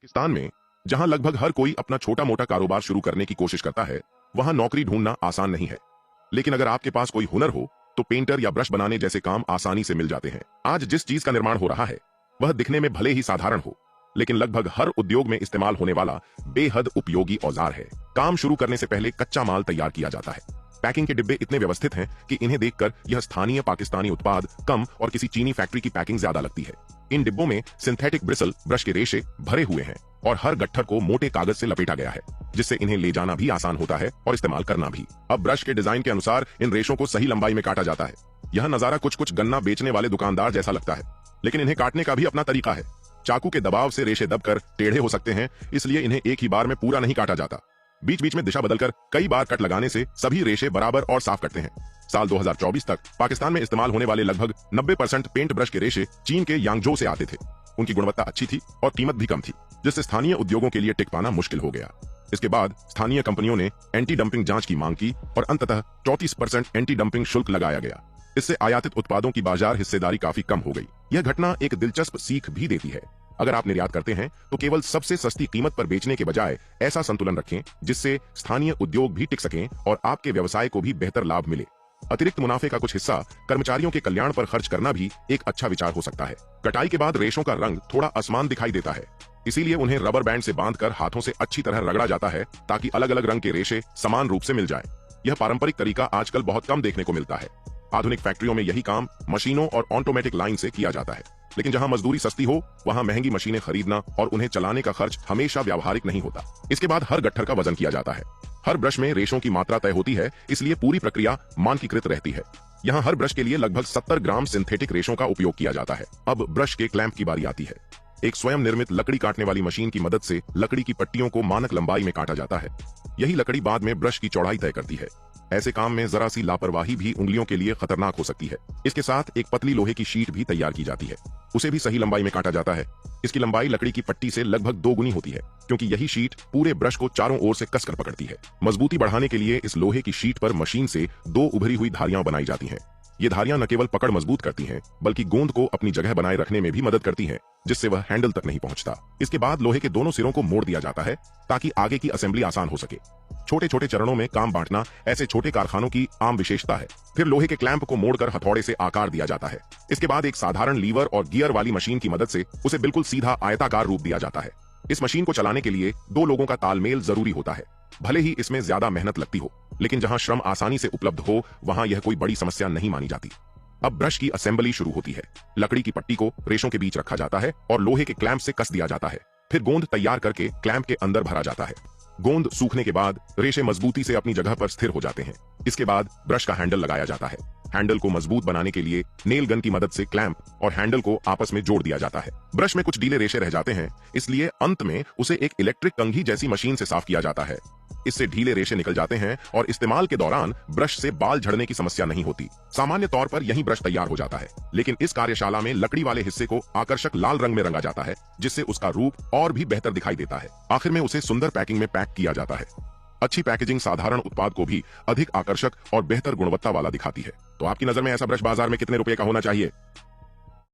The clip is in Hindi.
पाकिस्तान में जहां लगभग हर कोई अपना छोटा मोटा कारोबार शुरू करने की कोशिश करता है, वहां नौकरी ढूंढना आसान नहीं है। लेकिन अगर आपके पास कोई हुनर हो तो पेंटर या ब्रश बनाने जैसे काम आसानी से मिल जाते हैं। आज जिस चीज का निर्माण हो रहा है वह दिखने में भले ही साधारण हो, लेकिन लगभग हर उद्योग में इस्तेमाल होने वाला बेहद उपयोगी औजार है। काम शुरू करने से पहले कच्चा माल तैयार किया जाता है। पैकिंग के डिब्बे इतने व्यवस्थित हैं कि इन्हें देखकर यह स्थानीय पाकिस्तानी उत्पाद कम और किसी चीनी फैक्ट्री की पैकिंग ज्यादा लगती है। इन डिब्बों में सिंथेटिक ब्रिसल ब्रश के रेशे भरे हुए हैं और हर गट्ठर को मोटे कागज से लपेटा गया है, जिससे इन्हें ले जाना भी आसान होता है और इस्तेमाल करना भी। अब ब्रश के डिजाइन के अनुसार इन रेशों को सही लंबाई में काटा जाता है। यह नजारा कुछ गन्ना बेचने वाले दुकानदार जैसा लगता है, लेकिन इन्हें काटने का भी अपना तरीका है। चाकू के दबाव से रेशे दबकर टेढ़े हो सकते हैं, इसलिए इन्हें एक ही बार में पूरा नहीं काटा जाता। बीच बीच में दिशा बदलकर कई बार कट लगाने से सभी रेशे बराबर और साफ कटते हैं। साल 2024 तक पाकिस्तान में इस्तेमाल होने वाले लगभग 90% पेंट ब्रश के रेशे चीन के यांगजो से आते थे। उनकी गुणवत्ता अच्छी थी और कीमत भी कम थी, जिससे स्थानीय उद्योगों के लिए टिक पाना मुश्किल हो गया। इसके बाद स्थानीय कंपनियों ने एंटी डंपिंग जांच की मांग की और अंततः 34% एंटी डंपिंग शुल्क लगाया गया। इससे आयातित उत्पादों की बाजार हिस्सेदारी काफी कम हो गई। यह घटना एक दिलचस्प सीख भी देती है। अगर आप निर्यात करते हैं तो केवल सबसे सस्ती कीमत पर बेचने के बजाय ऐसा संतुलन रखें जिससे स्थानीय उद्योग भी टिक सकें और आपके व्यवसाय को भी बेहतर लाभ मिले। अतिरिक्त मुनाफे का कुछ हिस्सा कर्मचारियों के कल्याण पर खर्च करना भी एक अच्छा विचार हो सकता है। कटाई के बाद रेशों का रंग थोड़ा असमान दिखाई देता है, इसीलिए उन्हें रबर बैंड से बांधकर हाथों से अच्छी तरह रगड़ा जाता है ताकि अलग अलग रंग के रेशे समान रूप से मिल जाए। यह पारंपरिक तरीका आजकल बहुत कम देखने को मिलता है। आधुनिक फैक्ट्रियों में यही काम मशीनों और ऑटोमेटिक लाइन से किया जाता है, लेकिन जहां मजदूरी सस्ती हो वहां महंगी मशीनें खरीदना और उन्हें चलाने का खर्च हमेशा व्यावहारिक नहीं होता। इसके बाद हर गट्ठर का वजन किया जाता है। हर ब्रश में रेशों की मात्रा तय होती है, इसलिए पूरी प्रक्रिया मानकीकृत रहती है। यहाँ हर ब्रश के लिए लगभग 70 ग्राम सिंथेटिक रेशों का उपयोग किया जाता है। अब ब्रश के क्लैंप की बारी आती है। एक स्वयं निर्मित लकड़ी काटने वाली मशीन की मदद से लकड़ी की पट्टियों को मानक लंबाई में काटा जाता है। यही लकड़ी बाद में ब्रश की चौड़ाई तय करती है। ऐसे काम में जरा सी लापरवाही भी उंगलियों के लिए खतरनाक हो सकती है। इसके साथ एक पतली लोहे की शीट भी तैयार की जाती है, उसे भी सही लंबाई में काटा जाता है। इसकी लंबाई लकड़ी की पट्टी से लगभग 2 गुनी होती है, क्योंकि यही शीट पूरे ब्रश को चारों ओर से कसकर पकड़ती है। मजबूती बढ़ाने के लिए इस लोहे की शीट पर मशीन से 2 उभरी हुई धारियां बनाई जाती हैं। ये धारियां न केवल पकड़ मजबूत करती हैं, बल्कि गोंद को अपनी जगह बनाए रखने में भी मदद करती हैं, जिससे वह हैंडल तक नहीं पहुंचता। इसके बाद लोहे के दोनों सिरों को मोड़ दिया जाता है ताकि आगे की असेंबली आसान हो सके। छोटे छोटे चरणों में काम बांटना ऐसे छोटे कारखानों की आम विशेषता है। फिर लोहे के क्लैंप को मोड़कर हथौड़े से आकार दिया जाता है। इसके बाद एक साधारण लीवर और गियर वाली मशीन की मदद से उसे बिल्कुल सीधा आयताकार रूप दिया जाता है। इस मशीन को चलाने के लिए 2 लोगों का तालमेल जरूरी होता है। भले ही इसमें ज्यादा मेहनत लगती हो, लेकिन जहां श्रम आसानी से उपलब्ध हो वहां यह कोई बड़ी समस्या नहीं मानी जाती। अब ब्रश की असेंबली शुरू होती है। लकड़ी की पट्टी को रेशों के बीच रखा जाता है और लोहे के क्लैंप से कस दिया जाता है। फिर गोंद तैयार करके क्लैंप के अंदर भरा जाता है। गोंद सूखने के बाद रेशे मजबूती से अपनी जगह पर स्थिर हो जाते हैं। इसके बाद ब्रश का हैंडल लगाया जाता है। हैंडल को मजबूत बनाने के लिए नेल गन की मदद से क्लैंप और हैंडल को आपस में जोड़ दिया जाता है। ब्रश में कुछ ढीले रेशे रह जाते हैं, इसलिए अंत में उसे एक इलेक्ट्रिक कंघी जैसी मशीन से साफ किया जाता है। इससे ढीले रेशे निकल जाते हैं और इस्तेमाल के दौरान ब्रश से बाल झड़ने की समस्या नहीं होती। सामान्य तौर पर यही ब्रश तैयार हो जाता है, लेकिन इस कार्यशाला में लकड़ी वाले हिस्से को आकर्षक लाल रंग में रंगा जाता है, जिससे उसका रूप और भी बेहतर दिखाई देता है। आखिर में उसे सुंदर पैकिंग में पैक किया जाता है। अच्छी पैकेजिंग साधारण उत्पाद को भी अधिक आकर्षक और बेहतर गुणवत्ता वाला दिखाती है। तो आपकी नजर में ऐसा ब्रश बाजार में कितने रुपए का होना चाहिए?